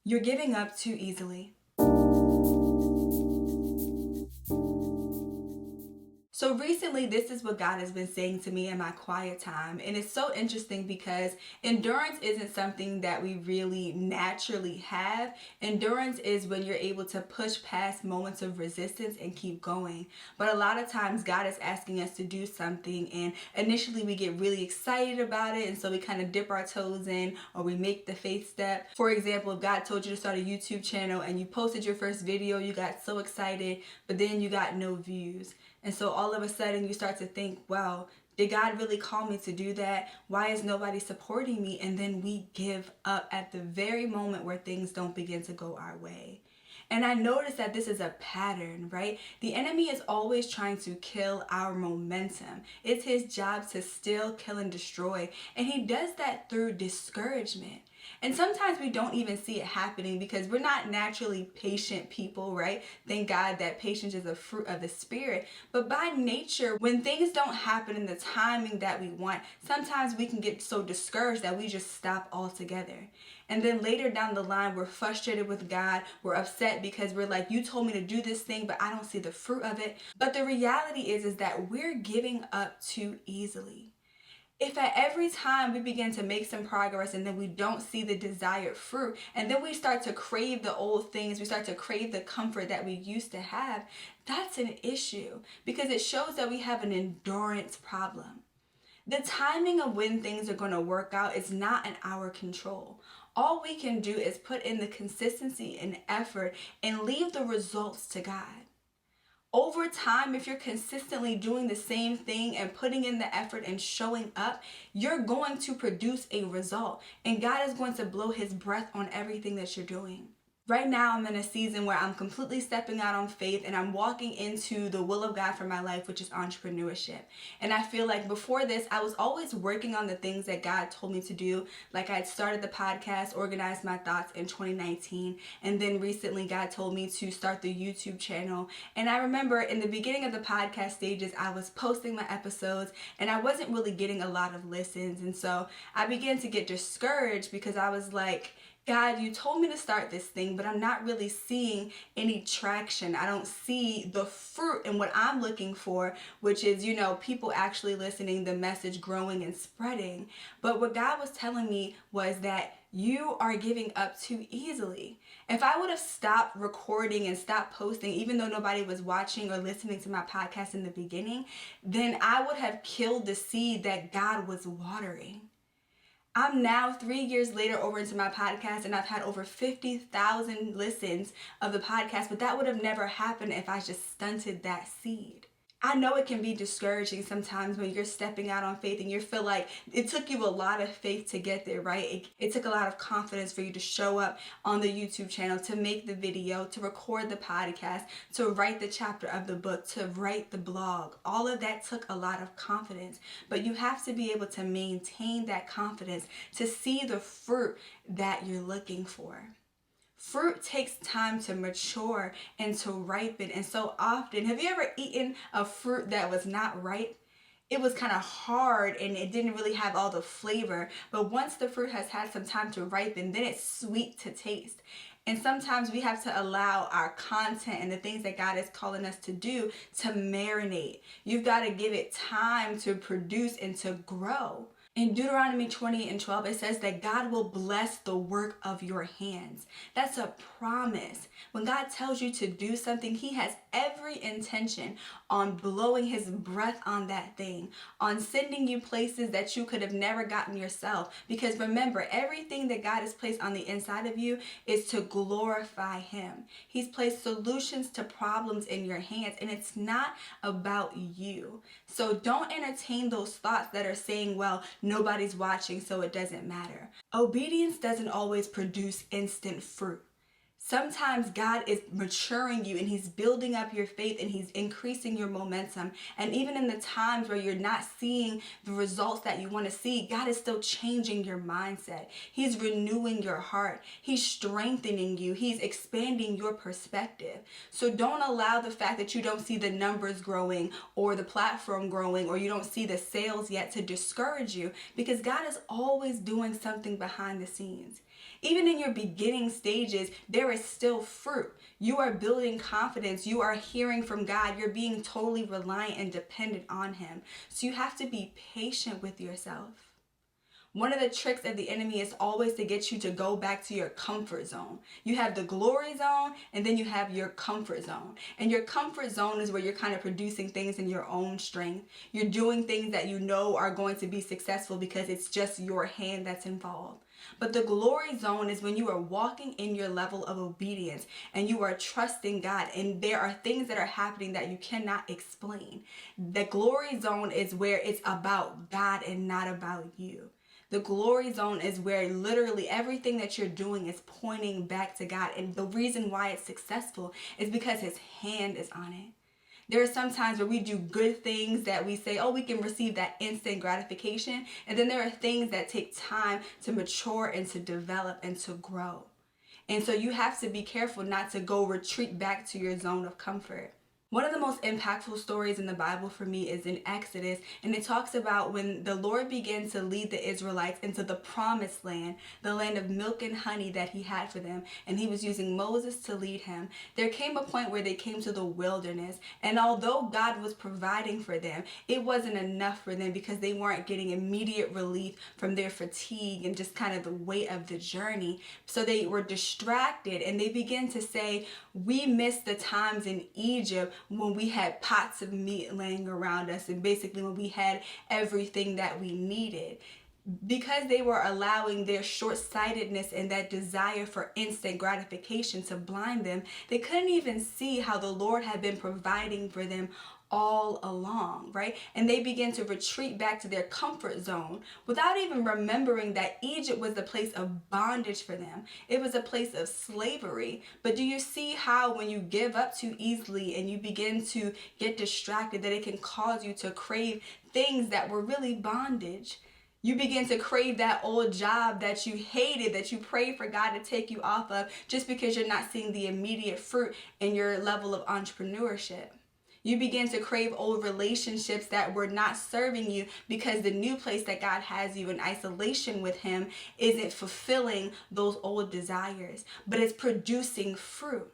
You're giving up too easily. So recently, this is what God has been saying to me in my quiet time. And it's so interesting because endurance isn't something that we really naturally have. Endurance is when you're able to push past moments of resistance and keep going. But a lot of times God is asking us to do something, and initially we get really excited about it. And so we kind of dip our toes in, or we make the faith step. For example, if God told you to start a YouTube channel and you posted your first video, you got so excited, but then you got no views. And so all of a sudden you start to think, wow, did God really call me to do that? Why is nobody supporting me? And then we give up at the very moment where things don't begin to go our way. And I noticed that this is a pattern, right? The enemy is always trying to kill our momentum. It's his job to steal, kill, and destroy. And he does that through discouragement. And sometimes we don't even see it happening because we're not naturally patient people, right? Thank God that patience is a fruit of the Spirit. But by nature, when things don't happen in the timing that we want, sometimes we can get so discouraged that we just stop altogether. And then later down the line, we're frustrated with God. We're upset because we're like, you told me to do this thing, but I don't see the fruit of it. But the reality is that we're giving up too easily. If at every time we begin to make some progress and then we don't see the desired fruit, and then we start to crave the old things, we start to crave the comfort that we used to have, that's an issue because it shows that we have an endurance problem. The timing of when things are going to work out is not in our control. All we can do is put in the consistency and effort and leave the results to God. Over time, if you're consistently doing the same thing and putting in the effort and showing up, you're going to produce a result. And God is going to blow his breath on everything that you're doing. Right now, I'm in a season where I'm completely stepping out on faith and I'm walking into the will of God for my life, which is entrepreneurship. And I feel like before this, I was always working on the things that God told me to do. Like I had started the podcast, Organized My Thoughts in 2019. And then recently, God told me to start the YouTube channel. And I remember in the beginning of the podcast stages, I was posting my episodes and I wasn't really getting a lot of listens. And so I began to get discouraged because I was like, God, you told me to start this thing, but I'm not really seeing any traction. I don't see the fruit in what I'm looking for, which is, people actually listening, the message growing and spreading. But what God was telling me was that you are giving up too easily. If I would have stopped recording and stopped posting, even though nobody was watching or listening to my podcast in the beginning, then I would have killed the seed that God was watering. I'm now 3 years later over into my podcast and I've had over 50,000 listens of the podcast, but that would have never happened if I just stunted that seed. I know it can be discouraging sometimes when you're stepping out on faith and you feel like it took you a lot of faith to get there, right? It took a lot of confidence for you to show up on the YouTube channel, to make the video, to record the podcast, to write the chapter of the book, to write the blog. All of that took a lot of confidence, but you have to be able to maintain that confidence to see the fruit that you're looking for. Fruit takes time to mature and to ripen. And so often, have you ever eaten a fruit that was not ripe? It was kind of hard and it didn't really have all the flavor. But once the fruit has had some time to ripen, then it's sweet to taste. And sometimes we have to allow our content and the things that God is calling us to do to marinate. You've got to give it time to produce and to grow. In Deuteronomy 20:12, it says that God will bless the work of your hands. That's a promise. When God tells you to do something, he has every intention on blowing his breath on that thing, on sending you places that you could have never gotten yourself. Because remember, everything that God has placed on the inside of you is to glorify him. He's placed solutions to problems in your hands, and it's not about you. So don't entertain those thoughts that are saying, well, nobody's watching, so it doesn't matter. Obedience doesn't always produce instant fruit. Sometimes God is maturing you and he's building up your faith and he's increasing your momentum. And even in the times where you're not seeing the results that you want to see, God is still changing your mindset. He's renewing your heart. He's strengthening you. He's expanding your perspective. So don't allow the fact that you don't see the numbers growing or the platform growing or you don't see the sales yet to discourage you, because God is always doing something behind the scenes. Even in your beginning stages, there is still fruit. You are building confidence. You are hearing from God. You're being totally reliant and dependent on Him. So you have to be patient with yourself. One of the tricks of the enemy is always to get you to go back to your comfort zone. You have the glory zone, and then you have your comfort zone. And your comfort zone is where you're kind of producing things in your own strength. You're doing things that you know are going to be successful because it's just your hand that's involved. But the glory zone is when you are walking in your level of obedience and you are trusting God, and there are things that are happening that you cannot explain. The glory zone is where it's about God and not about you. The glory zone is where literally everything that you're doing is pointing back to God. And the reason why it's successful is because His hand is on it. There are some times where we do good things that we say, oh, we can receive that instant gratification. And then there are things that take time to mature and to develop and to grow. And so you have to be careful not to go retreat back to your zone of comfort. One of the most impactful stories in the Bible for me is in Exodus, and it talks about when the Lord began to lead the Israelites into the promised land, the land of milk and honey that He had for them, and He was using Moses to lead him. There came a point where they came to the wilderness, and although God was providing for them, it wasn't enough for them because they weren't getting immediate relief from their fatigue and just kind of the weight of the journey. So they were distracted, and they began to say, we miss the times in Egypt when we had pots of meat laying around us, and basically when we had everything that we needed. Because they were allowing their short-sightedness and that desire for instant gratification to blind them, they couldn't even see how the Lord had been providing for them all along, right? And they began to retreat back to their comfort zone without even remembering that Egypt was the place of bondage for them. It was a place of slavery. But do you see how when you give up too easily and you begin to get distracted, that it can cause you to crave things that were really bondage? You begin to crave that old job that you hated, that you prayed for God to take you off of, just because you're not seeing the immediate fruit in your level of entrepreneurship. You begin to crave old relationships that were not serving you because the new place that God has you in isolation with Him isn't fulfilling those old desires, but it's producing fruit.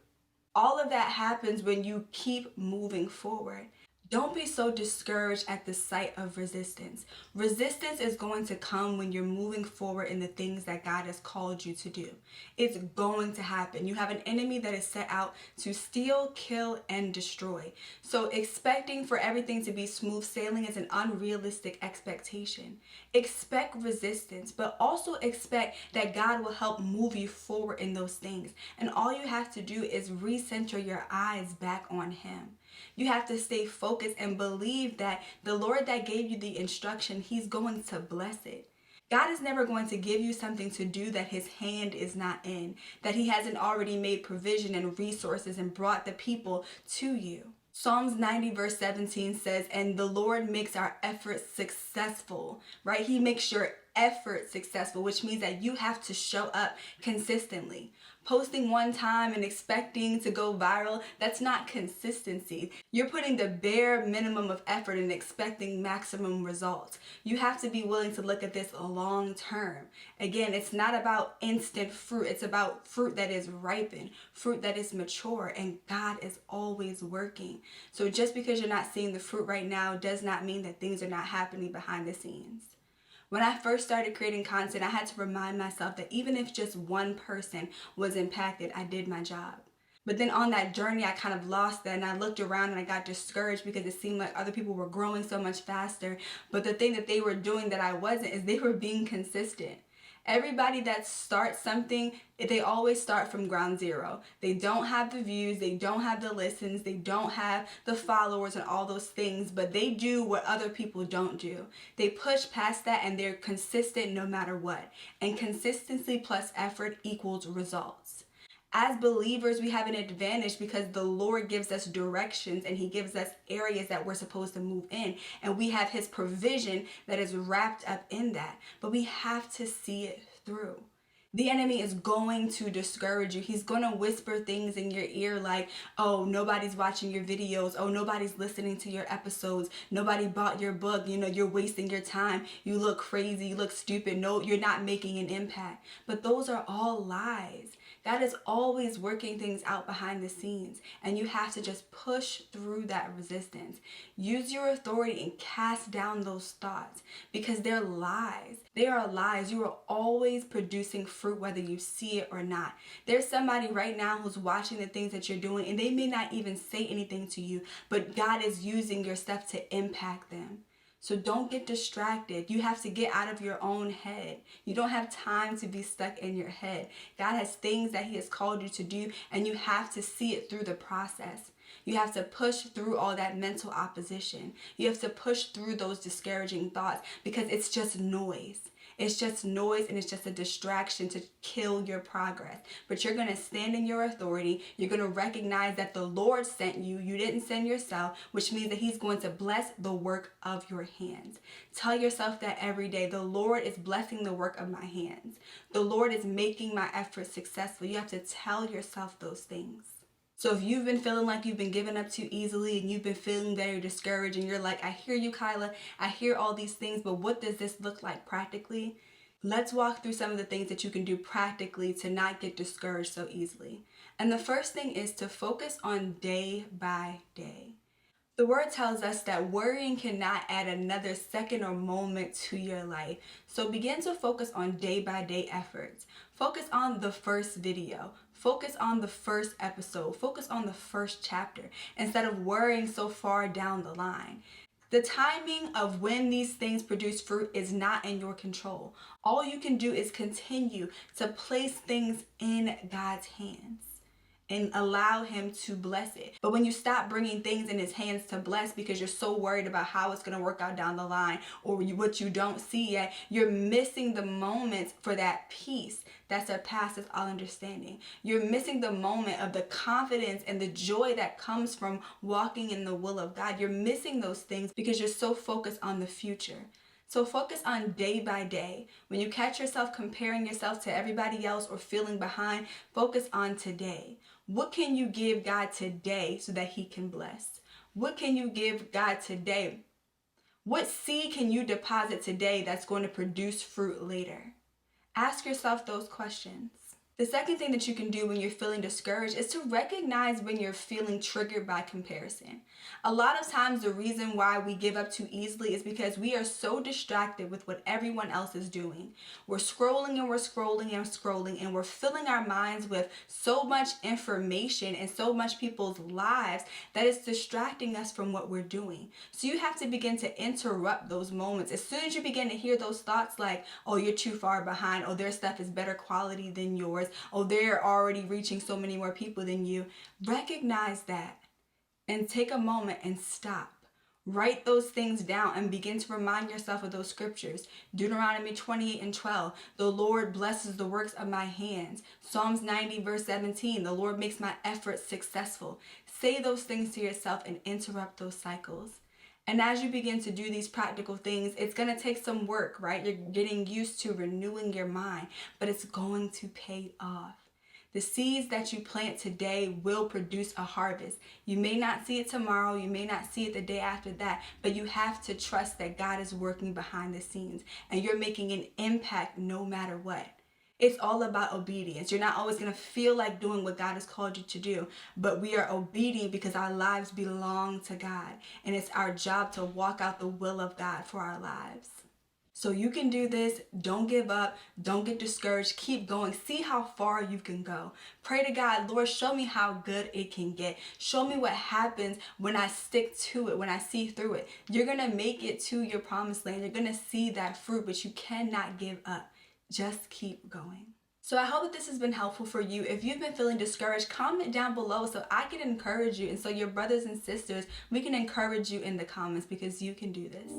All of that happens when you keep moving forward. Don't be so discouraged at the sight of resistance. Resistance is going to come when you're moving forward in the things that God has called you to do. It's going to happen. You have an enemy that is set out to steal, kill, and destroy. So expecting for everything to be smooth sailing is an unrealistic expectation. Expect resistance, but also expect that God will help move you forward in those things. And all you have to do is recenter your eyes back on Him. You have to stay focused and believe that the Lord that gave you the instruction, He's going to bless it. God is never going to give you something to do that His hand is not in, that He hasn't already made provision and resources and brought the people to you. Psalms 90 verse 17 says, and the Lord makes our efforts successful, right? He makes your effort successful, which means that you have to show up consistently. Posting one time and expecting to go viral, that's not consistency. You're putting the bare minimum of effort and expecting maximum results. You have to be willing to look at this long term. Again, it's not about instant fruit. It's about fruit that is ripened, fruit that is mature, and God is always working. So just because you're not seeing the fruit right now does not mean that things are not happening behind the scenes. When I first started creating content, I had to remind myself that even if just one person was impacted, I did my job. But then on that journey, I kind of lost that, and I looked around and I got discouraged because it seemed like other people were growing so much faster. But the thing that they were doing that I wasn't is they were being consistent. Everybody that starts something, they always start from ground zero. They don't have the views, they don't have the listens, they don't have the followers and all those things, but they do what other people don't do. They push past that and they're consistent no matter what. And consistency plus effort equals results. As believers, we have an advantage because the Lord gives us directions and He gives us areas that we're supposed to move in. And we have His provision that is wrapped up in that. But we have to see it through. The enemy is going to discourage you. He's going to whisper things in your ear like, oh, nobody's watching your videos. Oh, nobody's listening to your episodes. Nobody bought your book. You know, you're wasting your time. You look crazy. You look stupid. No, you're not making an impact. But those are all lies. God is always working things out behind the scenes, and you have to just push through that resistance. Use your authority and cast down those thoughts because they're lies. They are lies. You are always producing fruit whether you see it or not. There's somebody right now who's watching the things that you're doing, and they may not even say anything to you, but God is using your stuff to impact them. So don't get distracted. You have to get out of your own head. You don't have time to be stuck in your head. God has things that He has called you to do, and you have to see it through the process. You have to push through all that mental opposition. You have to push through those discouraging thoughts because it's just noise. It's just noise, and it's just a distraction to kill your progress. But you're going to stand in your authority. You're going to recognize that the Lord sent you. You didn't send yourself, which means that He's going to bless the work of your hands. Tell yourself that every day. The Lord is blessing the work of my hands. The Lord is making my efforts successful. You have to tell yourself those things. So if you've been feeling like you've been giving up too easily and you've been feeling very discouraged and you're like, I hear you, Kyla, I hear all these things, but what does this look like practically? Let's walk through some of the things that you can do practically to not get discouraged so easily. And the first thing is to focus on day by day. The word tells us that worrying cannot add another second or moment to your life. So begin to focus on day by day efforts. Focus on the first video. Focus on the first episode. Focus on the first chapter instead of worrying so far down the line. The timing of when these things produce fruit is not in your control. All you can do is continue to place things in God's hands and allow Him to bless it. But when you stop bringing things in His hands to bless because you're so worried about how it's going to work out down the line or what you don't see yet, you're missing the moments for that peace that surpasses all understanding. You're missing the moment of the confidence and the joy that comes from walking in the will of God. You're missing those things because you're so focused on the future. So focus on day by day. When you catch yourself comparing yourself to everybody else or feeling behind, focus on today. What can you give God today so that He can bless? What can you give God today? What seed can you deposit today that's going to produce fruit later? Ask yourself those questions. The second thing that you can do when you're feeling discouraged is to recognize when you're feeling triggered by comparison. A lot of times the reason why we give up too easily is because we are so distracted with what everyone else is doing. We're scrolling and we're scrolling and scrolling, and we're filling our minds with so much information and so much people's lives that it's distracting us from what we're doing. So you have to begin to interrupt those moments. As soon as you begin to hear those thoughts like, oh, you're too far behind, oh, their stuff is better quality than yours, oh, they're already reaching so many more people than you, recognize that and take a moment and stop. Write those things down and begin to remind yourself of those scriptures. Deuteronomy 28:12, the Lord blesses the works of my hands. Psalms 90 verse 17, the Lord makes my efforts successful. Say those things to yourself and interrupt those cycles. And as you begin to do these practical things, it's going to take some work, right? You're getting used to renewing your mind, but it's going to pay off. The seeds that you plant today will produce a harvest. You may not see it tomorrow, you may not see it the day after that, but you have to trust that God is working behind the scenes and you're making an impact no matter what. It's all about obedience. You're not always going to feel like doing what God has called you to do, but we are obedient because our lives belong to God, and it's our job to walk out the will of God for our lives. So you can do this. Don't give up. Don't get discouraged. Keep going. See how far you can go. Pray to God, Lord, show me how good it can get. Show me what happens when I stick to it, when I see through it. You're going to make it to your promised land. You're going to see that fruit, but you cannot give up. Just keep going. So I hope that this has been helpful for you. If you've been feeling discouraged, comment down below so I can encourage you. And so your brothers and sisters, we can encourage you in the comments because you can do this.